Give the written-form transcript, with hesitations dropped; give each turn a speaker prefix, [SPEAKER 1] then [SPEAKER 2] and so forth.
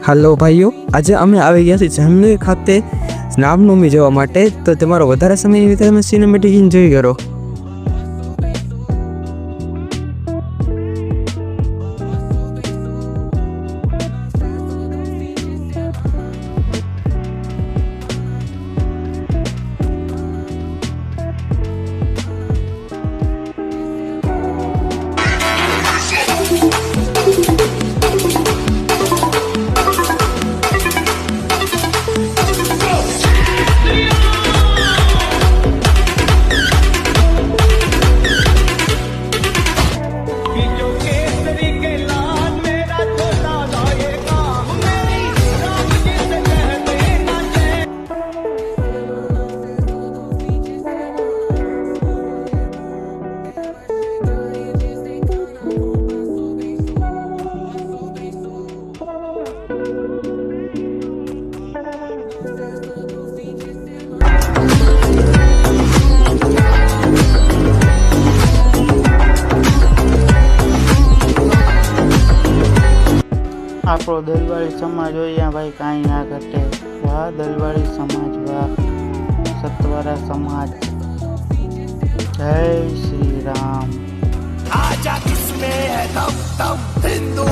[SPEAKER 1] હાલો ભાઈઓ, આજે અમે આવી ગયા છીએ જામનગર ખાતે રામનવમી જોવા માટે. તો તમારો વધારે સમય એવી રીતે તમે સિનેમેટિક એન્જોય કરો.
[SPEAKER 2] આપણો દલવાડી સમાજ હોય ભાઈ કાંઈ ના ઘટે. વાહ દલવાડી સમાજ, વાહ સતવારા સમાજ. જય શ્રી રામ.
[SPEAKER 3] आजा किसमें है दम दम हिंदू